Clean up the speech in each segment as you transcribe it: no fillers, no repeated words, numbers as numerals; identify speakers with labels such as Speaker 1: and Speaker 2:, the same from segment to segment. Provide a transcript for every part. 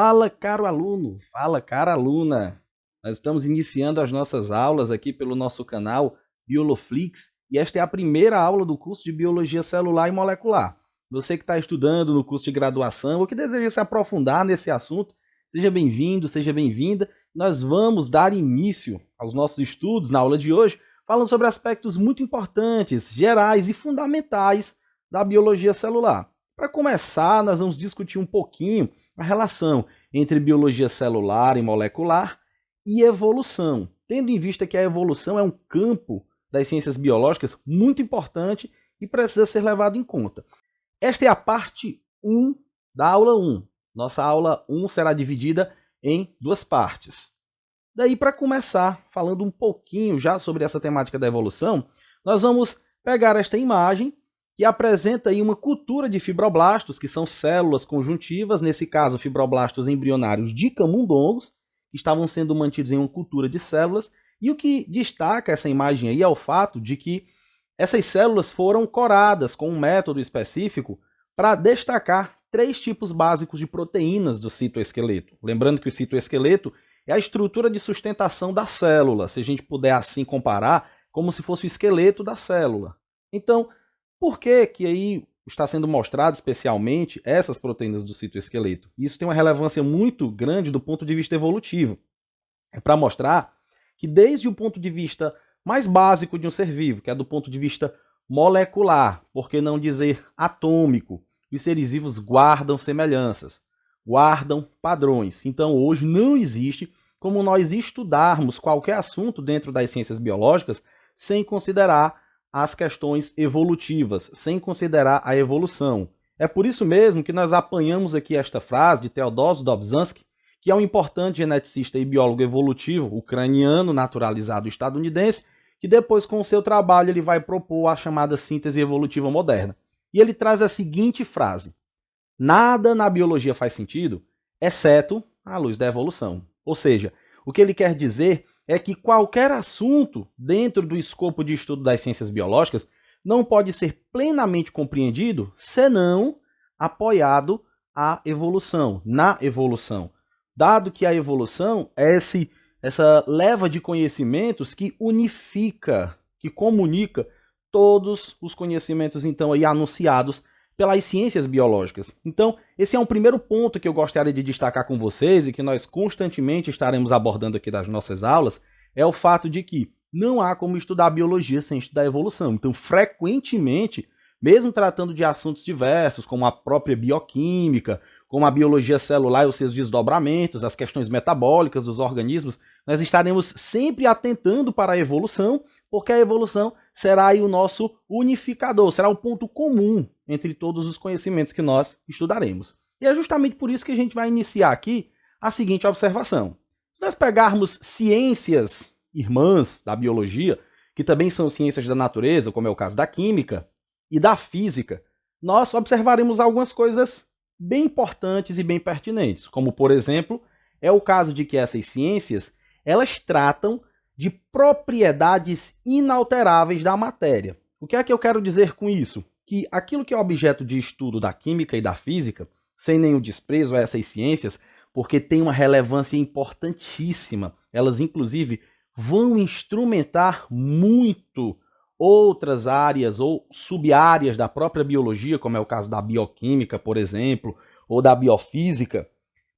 Speaker 1: Fala, caro aluno, fala, cara aluna. Nós estamos iniciando as nossas aulas aqui pelo nosso canal Bioloflix e esta é a primeira aula do curso de Biologia Celular e Molecular. Você que está estudando no curso de graduação ou que deseja se aprofundar nesse assunto, seja bem-vindo, seja bem-vinda. Nós vamos dar início aos nossos estudos na aula de hoje, falando sobre aspectos muito importantes, gerais e fundamentais da biologia celular. Para começar, nós vamos discutir um pouquinho a relação entre biologia celular e molecular e evolução, tendo em vista que a evolução é um campo das ciências biológicas muito importante e precisa ser levado em conta. Esta é a parte 1 da aula 1. Nossa aula 1 será dividida em duas partes. Daí, para começar, falando um pouquinho já sobre essa temática da evolução, nós vamos pegar esta imagem que apresenta aí uma cultura de fibroblastos, que são células conjuntivas, nesse caso fibroblastos embrionários de camundongos, que estavam sendo mantidos em uma cultura de células, e o que destaca essa imagem aí é o fato de que essas células foram coradas com um método específico para destacar 3 tipos básicos de proteínas do citoesqueleto. Lembrando que o citoesqueleto é a estrutura de sustentação da célula, se a gente puder assim comparar, como se fosse o esqueleto da célula. Então, por que que aí está sendo mostrado especialmente essas proteínas do citoesqueleto? Isso tem uma relevância muito grande do ponto de vista evolutivo. É para mostrar que desde o ponto de vista mais básico de um ser vivo, que é do ponto de vista molecular, por que não dizer atômico, os seres vivos guardam semelhanças, guardam padrões. Então hoje não existe como nós estudarmos qualquer assunto dentro das ciências biológicas sem considerar as questões evolutivas, sem considerar a evolução. É por isso mesmo que nós apanhamos aqui esta frase de Theodor Dobzhansky, que é um importante geneticista e biólogo evolutivo ucraniano naturalizado estadunidense, que depois com o seu trabalho ele vai propor a chamada síntese evolutiva moderna. E ele traz a seguinte frase: nada na biologia faz sentido, exceto à luz da evolução. Ou seja, o que ele quer dizer é que qualquer assunto dentro do escopo de estudo das ciências biológicas não pode ser plenamente compreendido senão apoiado à evolução, na evolução. Dado que a evolução é essa leva de conhecimentos que unifica, que comunica todos os conhecimentos então aí anunciados pelas ciências biológicas. Então, esse é um primeiro ponto que eu gostaria de destacar com vocês e que nós constantemente estaremos abordando aqui das nossas aulas, é o fato de que não há como estudar a biologia sem estudar a evolução. Então, frequentemente, mesmo tratando de assuntos diversos, como a própria bioquímica, como a biologia celular e os seus desdobramentos, as questões metabólicas dos organismos, nós estaremos sempre atentando para a evolução, porque a evolução será aí o nosso unificador, será o ponto comum entre todos os conhecimentos que nós estudaremos. E é justamente por isso que a gente vai iniciar aqui a seguinte observação. Se nós pegarmos ciências irmãs da biologia, que também são ciências da natureza, como é o caso da química e da física, nós observaremos algumas coisas bem importantes e bem pertinentes, como, por exemplo, é o caso de que essas ciências elas tratam de propriedades inalteráveis da matéria. O que é que eu quero dizer com isso? Que aquilo que é objeto de estudo da química e da física, sem nenhum desprezo a essas ciências, porque tem uma relevância importantíssima, elas inclusive vão instrumentar muito outras áreas ou sub-áreas da própria biologia, como é o caso da bioquímica, por exemplo, ou da biofísica.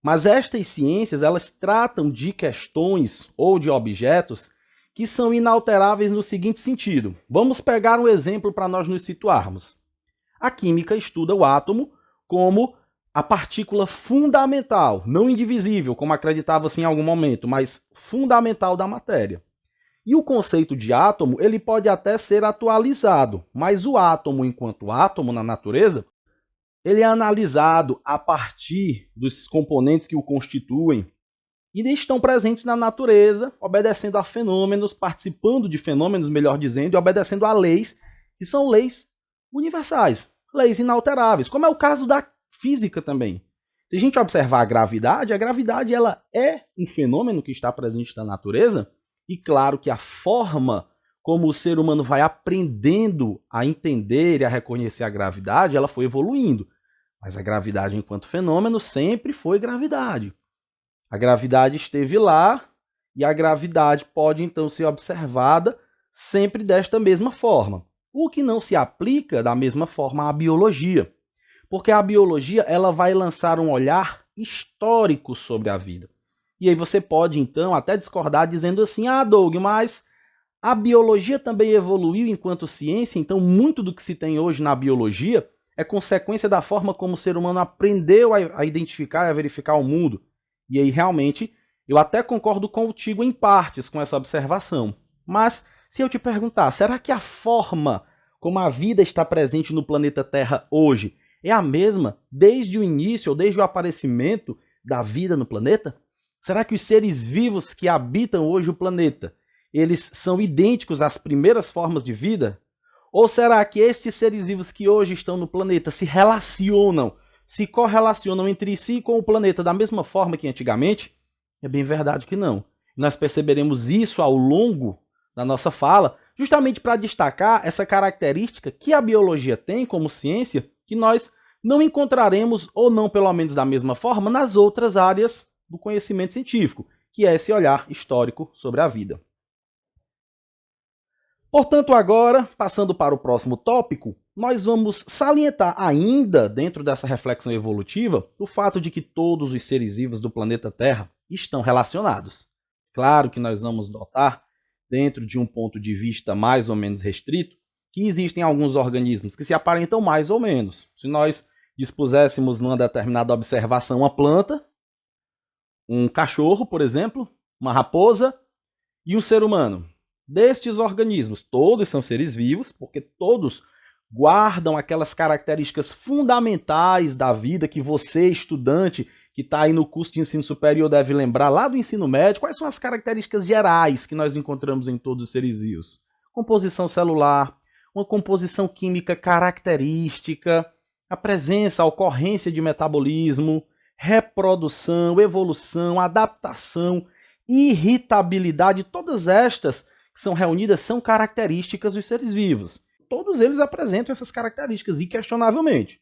Speaker 1: Mas estas ciências, elas tratam de questões ou de objetos que são inalteráveis no seguinte sentido. Vamos pegar um exemplo para nós nos situarmos. A química estuda o átomo como a partícula fundamental, não indivisível, como acreditava-se em algum momento, mas fundamental da matéria. E o conceito de átomo, ele pode até ser atualizado, mas o átomo, enquanto átomo na natureza, ele é analisado a partir dos componentes que o constituem e estão presentes na natureza, obedecendo a fenômenos, participando de fenômenos, melhor dizendo, e obedecendo a leis, que são leis universais, leis inalteráveis, como é o caso da física também. Se a gente observar a gravidade ela é um fenômeno que está presente na natureza, e claro que a forma como o ser humano vai aprendendo a entender e a reconhecer a gravidade, ela foi evoluindo. Mas a gravidade enquanto fenômeno sempre foi gravidade. A gravidade esteve lá e a gravidade pode então ser observada sempre desta mesma forma. O que não se aplica da mesma forma à biologia, porque a biologia ela vai lançar um olhar histórico sobre a vida. E aí você pode então até discordar dizendo assim: "Ah, Doug, mas a biologia também evoluiu enquanto ciência, então muito do que se tem hoje na biologia é consequência da forma como o ser humano aprendeu a identificar e a verificar o mundo." E aí realmente eu até concordo contigo em partes com essa observação. Mas se eu te perguntar, será que a forma como a vida está presente no planeta Terra hoje é a mesma desde o início ou desde o aparecimento da vida no planeta? Será que os seres vivos que habitam hoje o planeta, eles são idênticos às primeiras formas de vida? Ou será que estes seres vivos que hoje estão no planeta se relacionam, se correlacionam entre si com o planeta da mesma forma que antigamente? É bem verdade que não. Nós perceberemos isso ao longo da nossa fala, justamente para destacar essa característica que a biologia tem como ciência, que nós não encontraremos, ou não pelo menos da mesma forma, nas outras áreas do conhecimento científico, que é esse olhar histórico sobre a vida. Portanto, agora, passando para o próximo tópico, nós vamos salientar ainda, dentro dessa reflexão evolutiva, o fato de que todos os seres vivos do planeta Terra estão relacionados. Claro que nós vamos notar, dentro de um ponto de vista mais ou menos restrito, que existem alguns organismos que se aparentam mais ou menos. Se nós dispuséssemos numa determinada observação uma planta, um cachorro, por exemplo, uma raposa e um ser humano. Destes organismos, todos são seres vivos, porque todos guardam aquelas características fundamentais da vida que você, estudante, que está aí no curso de ensino superior, deve lembrar lá do ensino médio. Quais são as características gerais que nós encontramos em todos os seres vivos? Composição celular, uma composição química característica, a presença, a ocorrência de metabolismo, reprodução, evolução, adaptação, irritabilidade, todas estas que são reunidas são características dos seres vivos. Todos eles apresentam essas características, inquestionavelmente.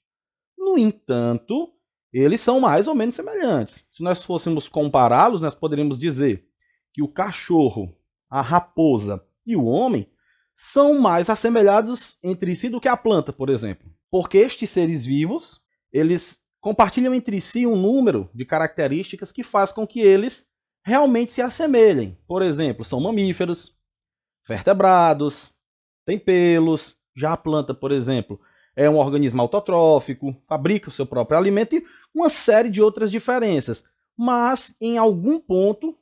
Speaker 1: No entanto, eles são mais ou menos semelhantes. Se nós fôssemos compará-los, nós poderíamos dizer que o cachorro, a raposa e o homem são mais assemelhados entre si do que a planta, por exemplo. Porque estes seres vivos, eles compartilham entre si um número de características que faz com que eles realmente se assemelhem. Por exemplo, são mamíferos, vertebrados, têm pelos. Já a planta, por exemplo, é um organismo autotrófico, fabrica o seu próprio alimento e uma série de outras diferenças. Mas, em algum ponto,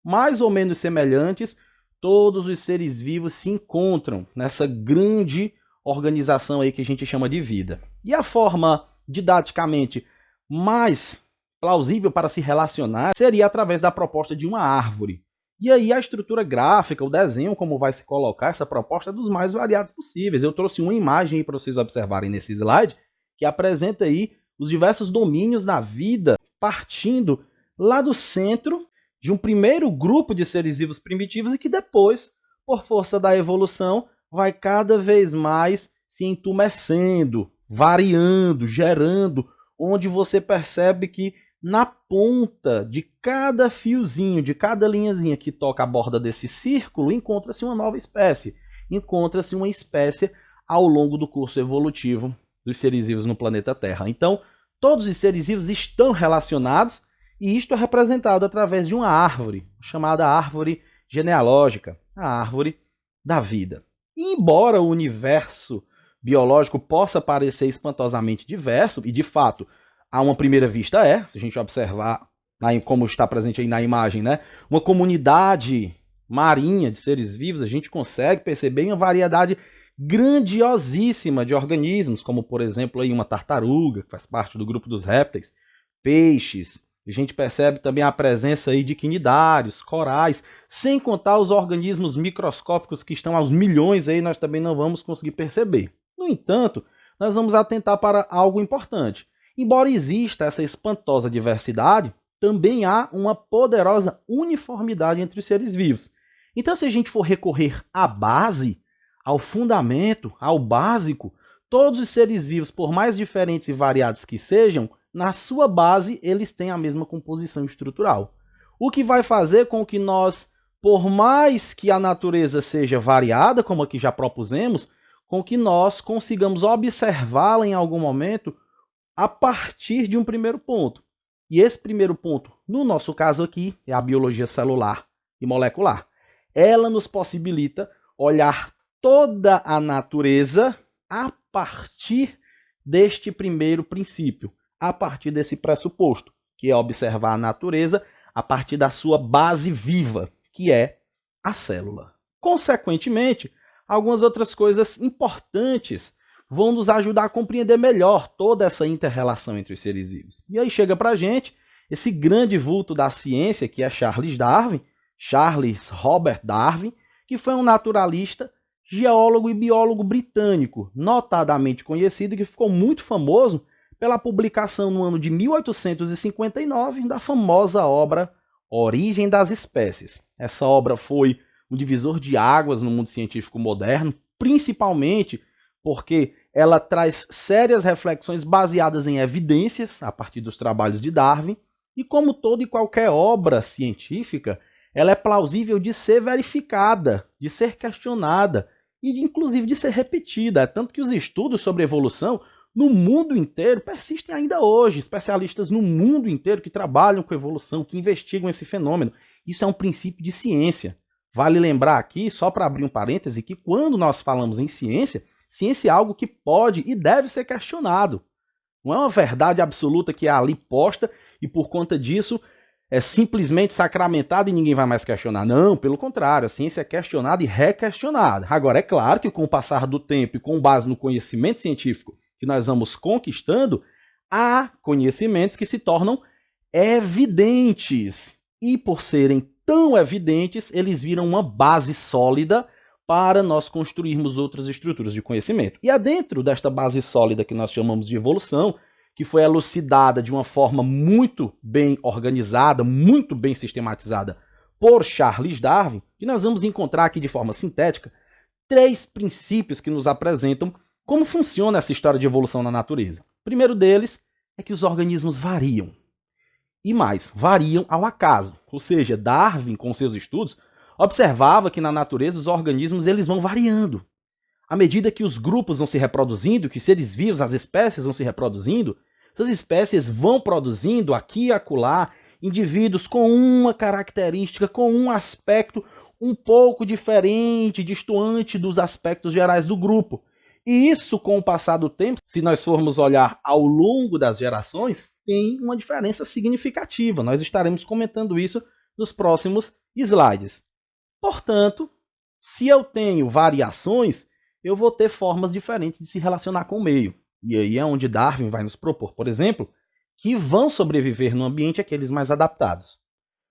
Speaker 1: mais ou menos semelhantes, todos os seres vivos se encontram nessa grande organização aí que a gente chama de vida. E a forma didaticamente mais plausível para se relacionar seria através da proposta de uma árvore. E aí a estrutura gráfica, o desenho, como vai se colocar essa proposta é dos mais variados possíveis. Eu trouxe uma imagem aí para vocês observarem nesse slide, que apresenta aí os diversos domínios da vida, partindo lá do centro de um primeiro grupo de seres vivos primitivos e que depois, por força da evolução, vai cada vez mais se entumecendo, variando, gerando, onde você percebe que na ponta de cada fiozinho, de cada linhazinha que toca a borda desse círculo, encontra-se uma nova espécie. Encontra-se uma espécie ao longo do curso evolutivo dos seres vivos no planeta Terra. Então, todos os seres vivos estão relacionados e isto é representado através de uma árvore, chamada árvore genealógica, a árvore da vida. E embora o universo biológico possa parecer espantosamente diverso, e de fato, a uma primeira vista se a gente observar como está presente aí na imagem, né, uma comunidade marinha de seres vivos, a gente consegue perceber uma variedade grandiosíssima de organismos, como por exemplo aí uma tartaruga, que faz parte do grupo dos répteis, peixes. A gente percebe também a presença aí de quinidários, corais, sem contar os organismos microscópicos que estão aos milhões aí, nós também não vamos conseguir perceber. No entanto, nós vamos atentar para algo importante. Embora exista essa espantosa diversidade, também há uma poderosa uniformidade entre os seres vivos. Então, se a gente for recorrer à base, ao fundamento, ao básico, Todos os seres vivos, por mais diferentes e variados que sejam, na sua base eles têm a mesma composição estrutural. O que vai fazer com que nós, por mais que a natureza seja variada, como aqui já propusemos, com que nós consigamos observá-la em algum momento a partir de um primeiro ponto. E esse primeiro ponto, no nosso caso aqui, é a biologia celular e molecular. Ela nos possibilita olhar toda a natureza a partir deste primeiro princípio, a partir desse pressuposto, que é observar a natureza a partir da sua base viva, que é a célula. Consequentemente, algumas outras coisas importantes vão nos ajudar a compreender melhor toda essa inter-relação entre os seres vivos. E aí chega para a gente esse grande vulto da ciência, que é Charles Robert Darwin, que foi um naturalista, geólogo e biólogo britânico, notadamente conhecido e que ficou muito famoso pela publicação no ano de 1859 da famosa obra Origem das Espécies. Essa obra foi um divisor de águas no mundo científico moderno, principalmente porque ela traz sérias reflexões baseadas em evidências, a partir dos trabalhos de Darwin, e como toda e qualquer obra científica, ela é plausível de ser verificada, de ser questionada, e inclusive de ser repetida. Tanto que os estudos sobre evolução no mundo inteiro persistem ainda hoje. Especialistas no mundo inteiro que trabalham com evolução, que investigam esse fenômeno. Isso é um princípio de ciência. Vale lembrar aqui, só para abrir um parêntese, que quando nós falamos em ciência, ciência é algo que pode e deve ser questionado. Não é uma verdade absoluta que é ali posta e por conta disso é simplesmente sacramentada e ninguém vai mais questionar. Não, pelo contrário, a ciência é questionada e requestionada. Agora, é claro que com o passar do tempo e com base no conhecimento científico que nós vamos conquistando, há conhecimentos que se tornam evidentes. E por serem tão evidentes, eles viram uma base sólida para nós construirmos outras estruturas de conhecimento. E é dentro desta base sólida que nós chamamos de evolução, que foi elucidada de uma forma muito bem organizada, muito bem sistematizada por Charles Darwin, que nós vamos encontrar aqui de forma sintética 3 princípios que nos apresentam como funciona essa história de evolução na natureza. O primeiro deles é que os organismos variam. E mais, variam ao acaso. Ou seja, Darwin, com seus estudos, observava que na natureza os organismos eles vão variando. À medida que os grupos vão se reproduzindo, que os seres vivos, as espécies vão se reproduzindo, essas espécies vão produzindo aqui e acolá indivíduos com uma característica, com um aspecto um pouco diferente, distoante dos aspectos gerais do grupo. E isso, com o passar do tempo, se nós formos olhar ao longo das gerações, tem uma diferença significativa. Nós estaremos comentando isso nos próximos slides. Portanto, se eu tenho variações, eu vou ter formas diferentes de se relacionar com o meio. E aí é onde Darwin vai nos propor, por exemplo, que vão sobreviver no ambiente aqueles mais adaptados.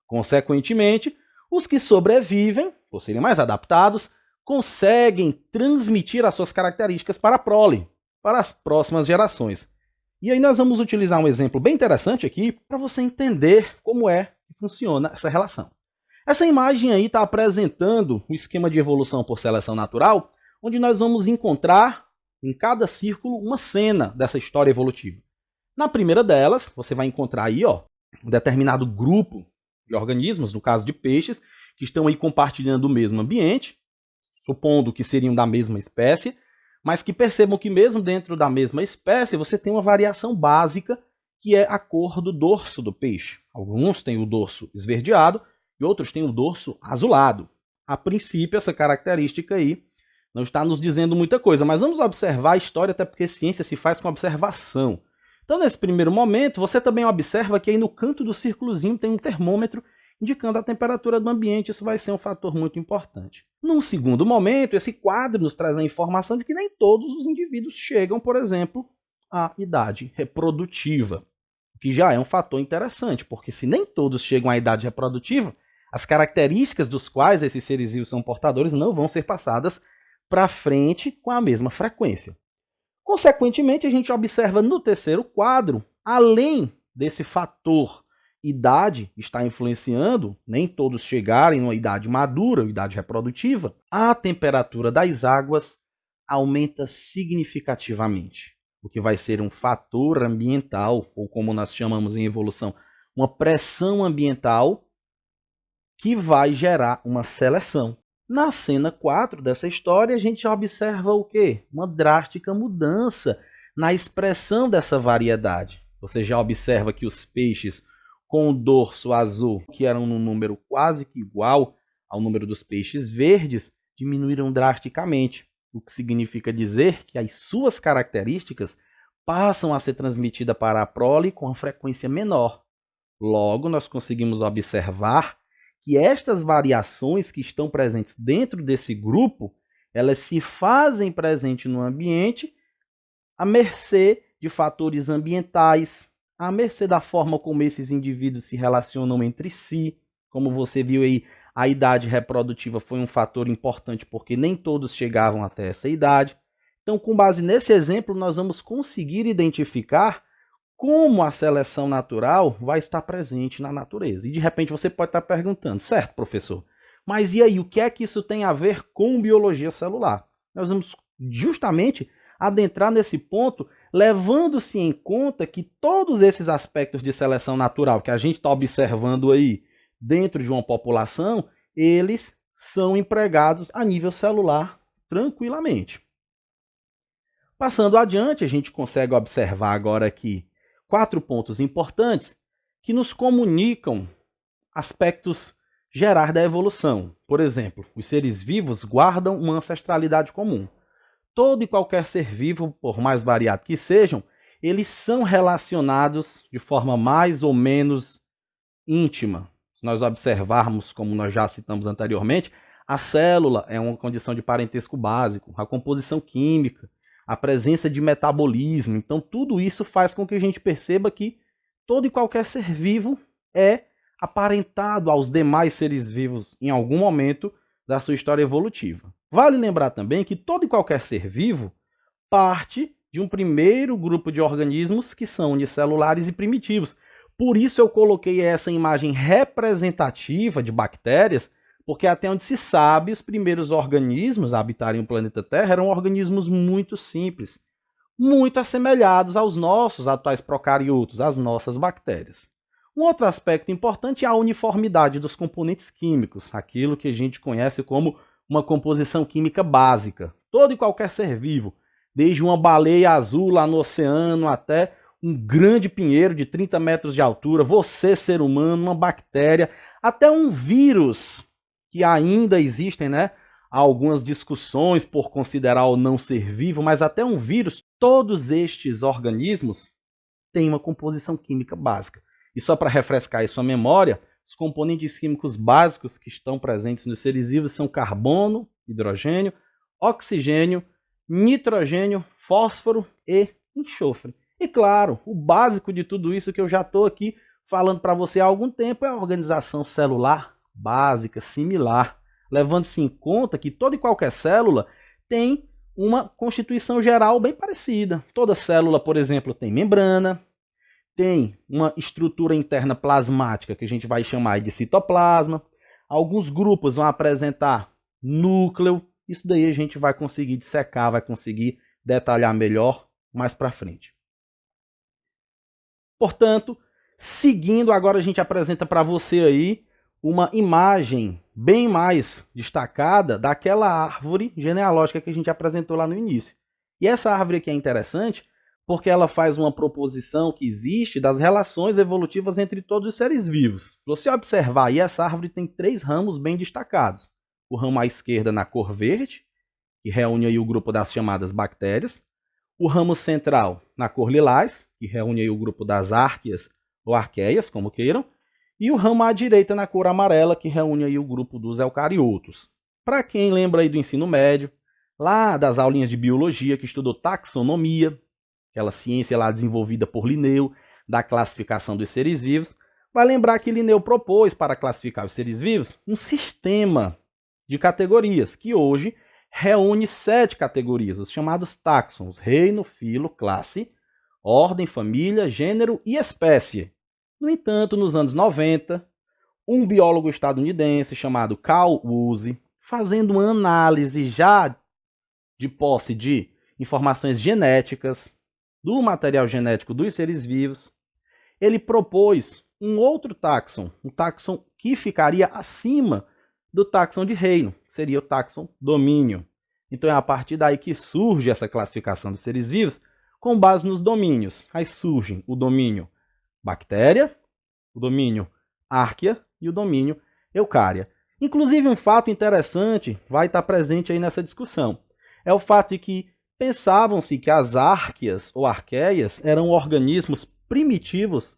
Speaker 1: Consequentemente, os que sobrevivem, por serem mais adaptados, conseguem transmitir as suas características para a prole, para as próximas gerações. E aí nós vamos utilizar um exemplo bem interessante aqui para você entender como é que funciona essa relação. Essa imagem aí está apresentando o esquema de evolução por seleção natural, onde nós vamos encontrar em cada círculo uma cena dessa história evolutiva. Na primeira delas, você vai encontrar aí um determinado grupo de organismos, no caso de peixes, que estão aí compartilhando o mesmo ambiente, supondo que seriam da mesma espécie, mas que percebam que mesmo dentro da mesma espécie você tem uma variação básica, que é a cor do dorso do peixe. Alguns têm o dorso esverdeado e outros têm o dorso azulado. A princípio, essa característica aí não está nos dizendo muita coisa, mas vamos observar a história, até porque ciência se faz com observação. Então, nesse primeiro momento, você também observa que aí no canto do círculozinho tem um termômetro indicando a temperatura do ambiente. Isso vai ser um fator muito importante. Num segundo momento, esse quadro nos traz a informação de que nem todos os indivíduos chegam, por exemplo, à idade reprodutiva, o que já é um fator interessante, porque se nem todos chegam à idade reprodutiva, as características dos quais esses seres vivos são portadores não vão ser passadas para frente com a mesma frequência. Consequentemente, a gente observa no terceiro quadro, além desse fator idade está influenciando, nem todos chegarem numa idade madura, idade reprodutiva, a temperatura das águas, aumenta significativamente, o que vai ser um fator ambiental, ou como nós chamamos em evolução, uma pressão ambiental que vai gerar uma seleção. Na cena 4 dessa história, a gente observa o quê? Uma drástica mudança na expressão dessa variedade. Você já observa que os peixes com o dorso azul, que eram num número quase que igual ao número dos peixes verdes, diminuíram drasticamente, o que significa dizer que as suas características passam a ser transmitidas para a prole com uma frequência menor. Logo, nós conseguimos observar que estas variações que estão presentes dentro desse grupo, elas se fazem presente no ambiente à mercê de fatores ambientais, à mercê da forma como esses indivíduos se relacionam entre si. Como você viu aí, a idade reprodutiva foi um fator importante porque nem todos chegavam até essa idade. Então, com base nesse exemplo, nós vamos conseguir identificar como a seleção natural vai estar presente na natureza. E de repente você pode estar perguntando, certo, professor, mas e aí, o que é que isso tem a ver com biologia celular? Nós vamos justamente adentrar nesse ponto, levando-se em conta que todos esses aspectos de seleção natural que a gente está observando aí dentro de uma população, eles são empregados a nível celular tranquilamente. Passando adiante, a gente consegue observar agora aqui 4 pontos importantes que nos comunicam aspectos gerais da evolução. Por exemplo, os seres vivos guardam uma ancestralidade comum. Todo e qualquer ser vivo, por mais variado que sejam, eles são relacionados de forma mais ou menos íntima. Se nós observarmos, como nós já citamos anteriormente, a célula é uma condição de parentesco básico, a composição química, a presença de metabolismo. Então, tudo isso faz com que a gente perceba que todo e qualquer ser vivo é aparentado aos demais seres vivos em algum momento da sua história evolutiva. Vale lembrar também que todo e qualquer ser vivo parte de um primeiro grupo de organismos que são unicelulares e primitivos. Por isso eu coloquei essa imagem representativa de bactérias, porque até onde se sabe, os primeiros organismos a habitarem o planeta Terra eram organismos muito simples, muito assemelhados aos nossos atuais procariotos, às nossas bactérias. Um outro aspecto importante é a uniformidade dos componentes químicos, aquilo que a gente conhece como uma composição química básica. Todo e qualquer ser vivo, desde uma baleia azul lá no oceano até um grande pinheiro de 30 metros de altura, você, ser humano, uma bactéria, até um vírus, que ainda existem, né, algumas discussões por considerar ou não ser vivo, mas até um vírus, todos estes organismos têm uma composição química básica. E só para refrescar aí sua memória, os componentes químicos básicos que estão presentes nos seres vivos são carbono, hidrogênio, oxigênio, nitrogênio, fósforo e enxofre. E claro, o básico de tudo isso que eu já estou aqui falando para você há algum tempo é a organização celular básica, similar, levando-se em conta que toda e qualquer célula tem uma constituição geral bem parecida. Toda célula, por exemplo, tem membrana, tem uma estrutura interna plasmática que a gente vai chamar de citoplasma. Alguns grupos vão apresentar núcleo. Isso daí a gente vai conseguir dissecar, vai conseguir detalhar melhor mais para frente. Portanto, seguindo, agora a gente apresenta para você aí uma imagem bem mais destacada daquela árvore genealógica que a gente apresentou lá no início. E essa árvore aqui é interessante porque ela faz uma proposição que existe das relações evolutivas entre todos os seres vivos. Se você observar aí, essa árvore tem 3 ramos bem destacados. O ramo à esquerda na cor verde, que reúne aí o grupo das chamadas bactérias. O ramo central na cor lilás, que reúne aí o grupo das árqueas ou arqueias, como queiram. E o ramo à direita na cor amarela, que reúne aí o grupo dos eucariotos. Para quem lembra aí do ensino médio, lá das aulinhas de biologia, que estudou taxonomia, aquela ciência lá desenvolvida por Linneu, da classificação dos seres vivos, vai lembrar que Linneu propôs para classificar os seres vivos um sistema de categorias, que hoje reúne 7 categorias, os chamados táxons: reino, filo, classe, ordem, família, gênero e espécie. No entanto, nos anos 90, um biólogo estadunidense chamado Carl Woese, fazendo uma análise já de posse de informações genéticas, do material genético dos seres vivos, ele propôs um outro táxon, um táxon que ficaria acima do táxon de reino, seria o táxon domínio. Então é a partir daí que surge essa classificação dos seres vivos com base nos domínios. Aí surgem o domínio bactéria, o domínio árquea e o domínio eucária. Inclusive um fato interessante vai estar presente aí nessa discussão. É o fato de que pensavam-se que as árqueas ou arqueias eram organismos primitivos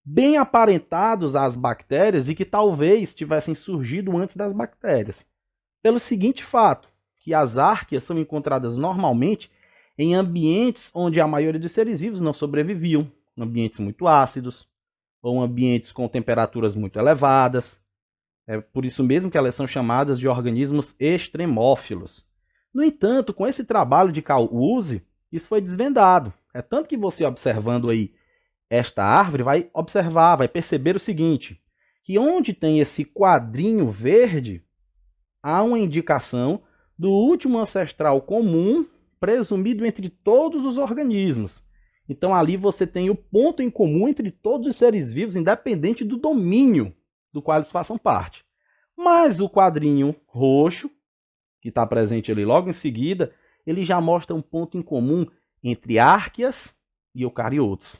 Speaker 1: bem aparentados às bactérias e que talvez tivessem surgido antes das bactérias. Pelo seguinte fato, que as árqueas são encontradas normalmente em ambientes onde a maioria dos seres vivos não sobreviviam, ambientes muito ácidos ou ambientes com temperaturas muito elevadas. É por isso mesmo que elas são chamadas de organismos extremófilos. No entanto, com esse trabalho de Carl Woese, isso foi desvendado. É tanto que você observando aí esta árvore vai observar, vai perceber o seguinte, que onde tem esse quadrinho verde, há uma indicação do último ancestral comum presumido entre todos os organismos. Então ali você tem o ponto em comum entre todos os seres vivos, independente do domínio do qual eles façam parte. Mas o quadrinho roxo, que está presente ali logo em seguida, ele já mostra um ponto em comum entre árqueas e eucariotos,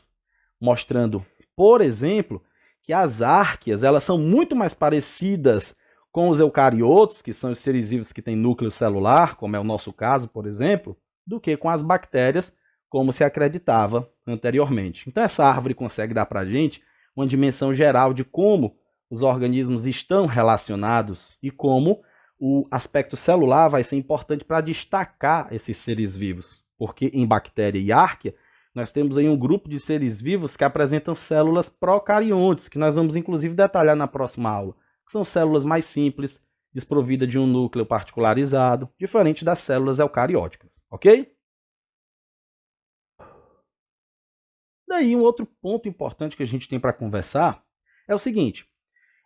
Speaker 1: mostrando, por exemplo, que as árqueas elas são muito mais parecidas com os eucariotos, que são os seres vivos que têm núcleo celular, como é o nosso caso, por exemplo, do que com as bactérias, como se acreditava anteriormente. Então essa árvore consegue dar para a gente uma dimensão geral de como os organismos estão relacionados e como o aspecto celular vai ser importante para destacar esses seres vivos, porque em bactéria e árquea nós temos aí um grupo de seres vivos que apresentam células procariontes, que nós vamos inclusive detalhar na próxima aula. São células mais simples, desprovidas de um núcleo particularizado, diferente das células eucarióticas, ok? Daí um outro ponto importante que a gente tem para conversar é o seguinte,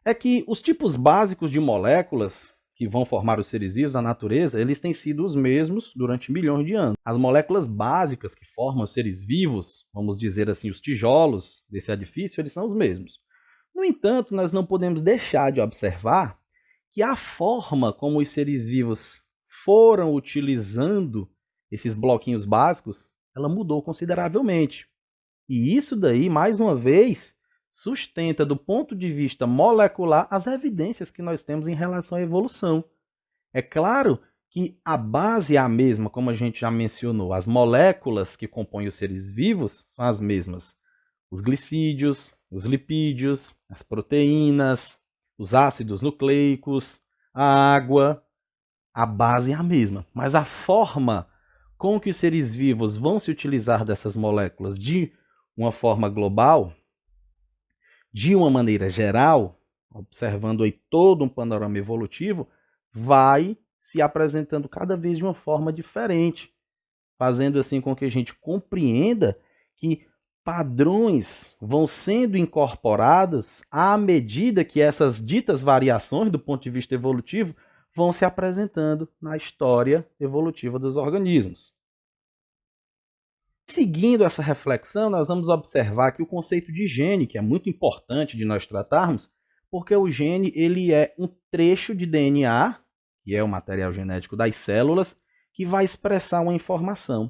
Speaker 1: é que os tipos básicos de moléculas que vão formar os seres vivos na natureza, eles têm sido os mesmos durante milhões de anos. As moléculas básicas que formam os seres vivos, vamos dizer assim, os tijolos desse edifício, eles são os mesmos. No entanto, nós não podemos deixar de observar que a forma como os seres vivos foram utilizando esses bloquinhos básicos, ela mudou consideravelmente. E isso daí, mais uma vez, sustenta do ponto de vista molecular as evidências que nós temos em relação à evolução. É claro que a base é a mesma, como a gente já mencionou. As moléculas que compõem os seres vivos são as mesmas. Os glicídios, os lipídios, as proteínas, os ácidos nucleicos, a água. A base é a mesma, mas a forma com que os seres vivos vão se utilizar dessas moléculas de uma forma global, de uma maneira geral, observando aí todo um panorama evolutivo, vai se apresentando cada vez de uma forma diferente, fazendo assim com que a gente compreenda que padrões vão sendo incorporados à medida que essas ditas variações do ponto de vista evolutivo vão se apresentando na história evolutiva dos organismos. Seguindo essa reflexão, nós vamos observar que o conceito de gene, que é muito importante de nós tratarmos, porque o gene ele é um trecho de DNA, que é o material genético das células, que vai expressar uma informação.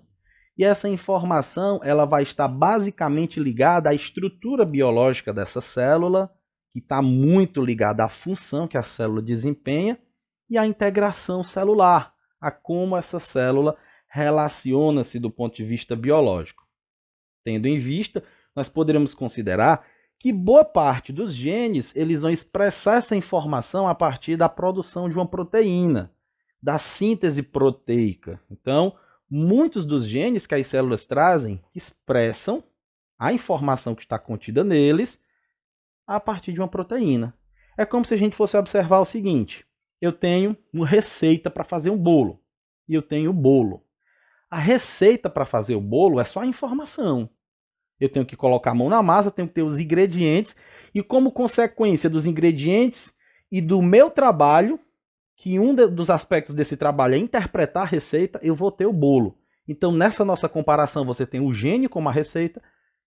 Speaker 1: E essa informação ela vai estar basicamente ligada à estrutura biológica dessa célula, que está muito ligada à função que a célula desempenha, e à integração celular, a como essa célula relaciona-se do ponto de vista biológico. Tendo em vista, nós poderemos considerar que boa parte dos genes eles vão expressar essa informação a partir da produção de uma proteína, da síntese proteica. Então, muitos dos genes que as células trazem expressam a informação que está contida neles a partir de uma proteína. É como se a gente fosse observar o seguinte: eu tenho uma receita para fazer um bolo e eu tenho o bolo. A receita para fazer o bolo é só a informação. Eu tenho que colocar a mão na massa, tenho que ter os ingredientes e como consequência dos ingredientes e do meu trabalho, que dos aspectos desse trabalho é interpretar a receita, eu vou ter o bolo. Então, nessa nossa comparação, você tem o gene como a receita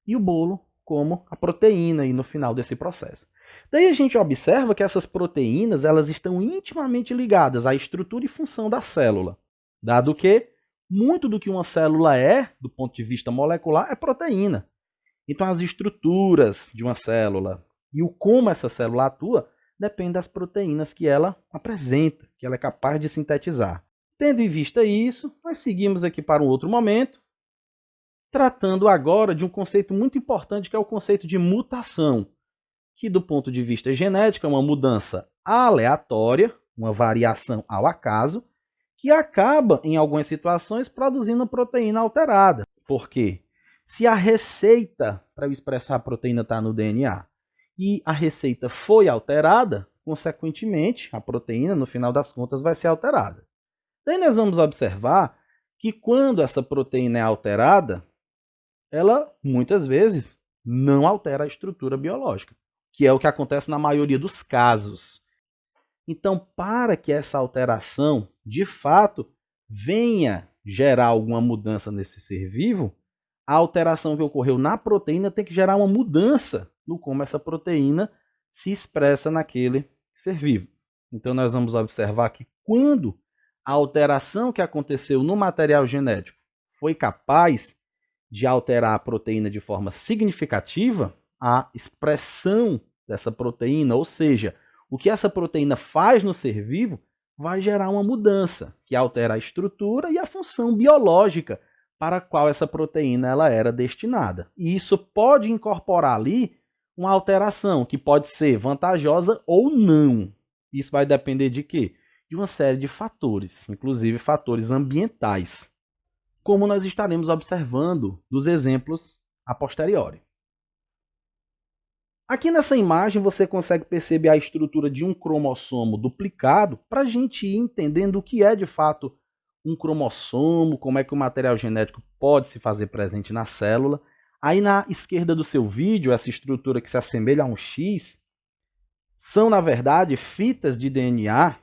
Speaker 1: e o bolo como a proteína aí no final desse processo. Daí a gente observa que essas proteínas elas estão intimamente ligadas à estrutura e função da célula, dado que muito do que uma célula é, do ponto de vista molecular, é proteína. Então, as estruturas de uma célula e o como essa célula atua depende das proteínas que ela apresenta, que ela é capaz de sintetizar. Tendo em vista isso, nós seguimos aqui para um outro momento, tratando agora de um conceito muito importante, que é o conceito de mutação, que do ponto de vista genético é uma mudança aleatória, uma variação ao acaso, que acaba, em algumas situações, produzindo uma proteína alterada. Por quê? Se a receita para eu expressar a proteína está no DNA e a receita foi alterada, consequentemente, a proteína, no final das contas, vai ser alterada. Daí nós vamos observar que quando essa proteína é alterada, ela, muitas vezes, não altera a estrutura biológica, que é o que acontece na maioria dos casos. Então, para que essa alteração, de fato, venha gerar alguma mudança nesse ser vivo, a alteração que ocorreu na proteína tem que gerar uma mudança no como essa proteína se expressa naquele ser vivo. Então, nós vamos observar que quando a alteração que aconteceu no material genético foi capaz de alterar a proteína de forma significativa, a expressão dessa proteína, ou seja, o que essa proteína faz no ser vivo, vai gerar uma mudança que altera a estrutura e a função biológica para a qual essa proteína ela era destinada. E isso pode incorporar ali uma alteração que pode ser vantajosa ou não. Isso vai depender de quê? De uma série de fatores, inclusive fatores ambientais, como nós estaremos observando dos exemplos a posteriori. Aqui nessa imagem você consegue perceber a estrutura de um cromossomo duplicado para a gente ir entendendo o que é de fato um cromossomo, como é que o material genético pode se fazer presente na célula. Aí na esquerda do seu vídeo, essa estrutura que se assemelha a um X, são na verdade fitas de DNA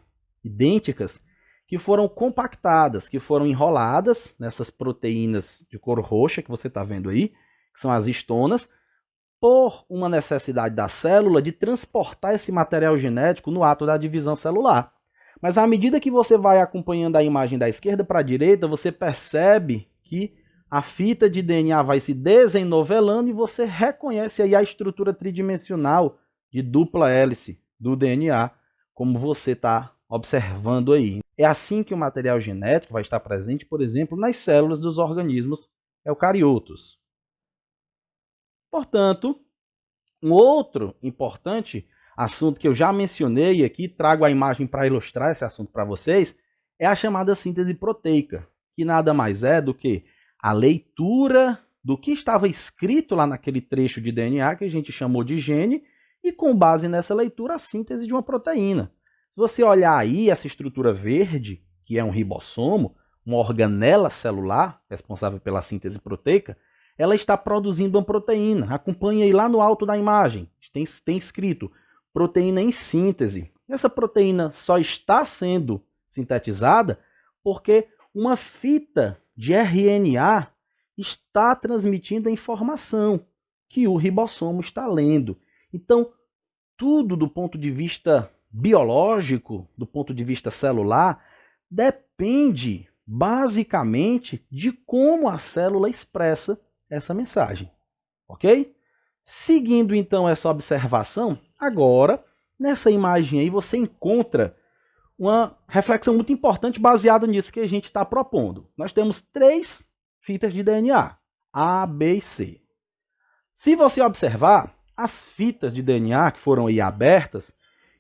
Speaker 1: idênticas que foram compactadas, que foram enroladas nessas proteínas de cor roxa que você está vendo aí, que são as histonas, por uma necessidade da célula de transportar esse material genético no ato da divisão celular. Mas à medida que você vai acompanhando a imagem da esquerda para a direita, você percebe que a fita de DNA vai se desenovelando e você reconhece aí a estrutura tridimensional de dupla hélice do DNA, como você está observando aí. É assim que o material genético vai estar presente, por exemplo, nas células dos organismos eucariotos. Portanto, um outro importante assunto que eu já mencionei aqui, trago a imagem para ilustrar esse assunto para vocês, é a chamada síntese proteica, que nada mais é do que a leitura do que estava escrito lá naquele trecho de DNA que a gente chamou de gene e, com base nessa leitura, a síntese de uma proteína. Se você olhar aí essa estrutura verde, que é um ribossomo, uma organela celular responsável pela síntese proteica, ela está produzindo uma proteína. Acompanhe aí lá no alto da imagem. Tem escrito proteína em síntese. Essa proteína só está sendo sintetizada porque uma fita de RNA está transmitindo a informação que o ribossomo está lendo. Então, tudo do ponto de vista biológico, do ponto de vista celular, depende basicamente de como a célula expressa essa mensagem, ok? Seguindo então essa observação, agora nessa imagem aí você encontra uma reflexão muito importante baseada nisso que a gente está propondo. Nós temos 3 fitas de DNA, A, B e C. Se você observar, as fitas de DNA que foram aí abertas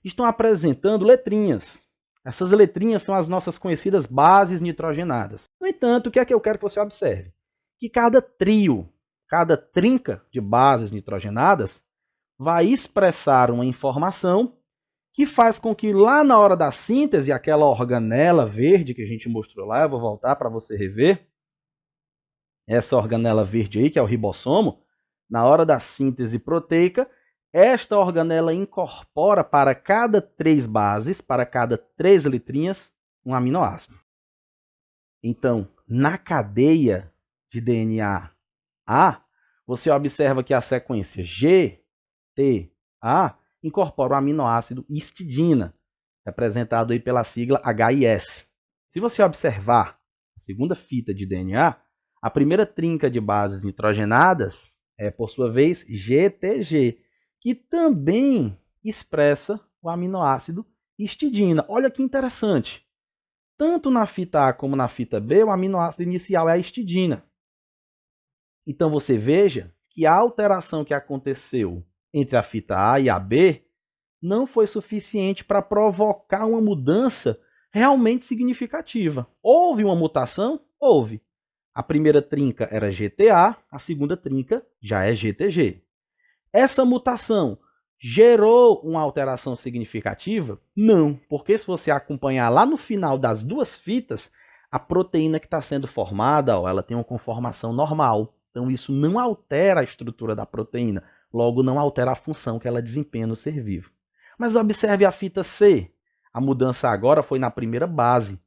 Speaker 1: estão apresentando letrinhas. Essas letrinhas são as nossas conhecidas bases nitrogenadas. No entanto, o que é que eu quero que você observe? Que cada trio, cada trinca de bases nitrogenadas vai expressar uma informação que faz com que lá na hora da síntese, aquela organela verde que a gente mostrou lá, eu vou voltar para você rever, essa organela verde aí, que é o ribossomo, na hora da síntese proteica, Esta organela incorpora para cada 3 bases, para cada 3 letrinhas, um aminoácido. Então, na cadeia de DNA A, você observa que a sequência G, T, A incorpora o aminoácido histidina, representado aí pela sigla HIS. Se você observar a segunda fita de DNA, a primeira trinca de bases nitrogenadas é, por sua vez, GTG, que também expressa o aminoácido histidina. Olha que interessante. Tanto na fita A como na fita B, o aminoácido inicial é a histidina. Então você veja que a alteração que aconteceu entre a fita A e a B não foi suficiente para provocar uma mudança realmente significativa. Houve uma mutação? Houve. A primeira trinca era GTA, a segunda trinca já é GTG. Essa mutação gerou uma alteração significativa? Não, porque se você acompanhar lá no final das duas fitas, a proteína que está sendo formada, ó, ela tem uma conformação normal. Então isso não altera a estrutura da proteína, logo não altera a função que ela desempenha no ser vivo. Mas observe a fita C. A mudança agora foi na primeira base.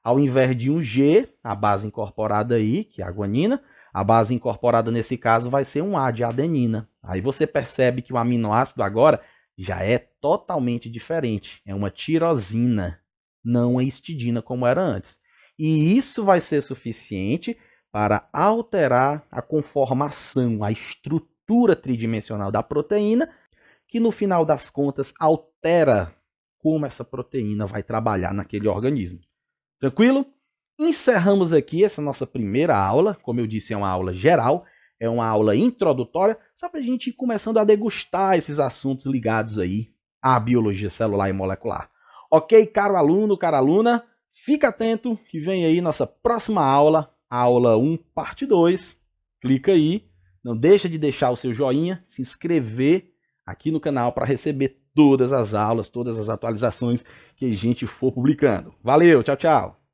Speaker 1: Ao invés de um G, a base incorporada aí, que é a guanina, a base incorporada nesse caso vai ser um A de adenina. Aí você percebe que o aminoácido agora já é totalmente diferente. É uma tirosina, não a histidina como era antes. E isso vai ser suficiente para alterar a conformação, a estrutura tridimensional da proteína, que no final das contas altera como essa proteína vai trabalhar naquele organismo. Tranquilo? Encerramos aqui essa nossa primeira aula. Como eu disse, é uma aula geral, é uma aula introdutória, só para a gente ir começando a degustar esses assuntos ligados aí à biologia celular e molecular. Ok, caro aluno, cara aluna? Fica atento que vem aí nossa próxima aula, a aula 1, parte 2. Clica aí, não deixa de deixar o seu joinha, se inscrever aqui no canal para receber todas as aulas, todas as atualizações que a gente for publicando. Valeu, tchau, tchau!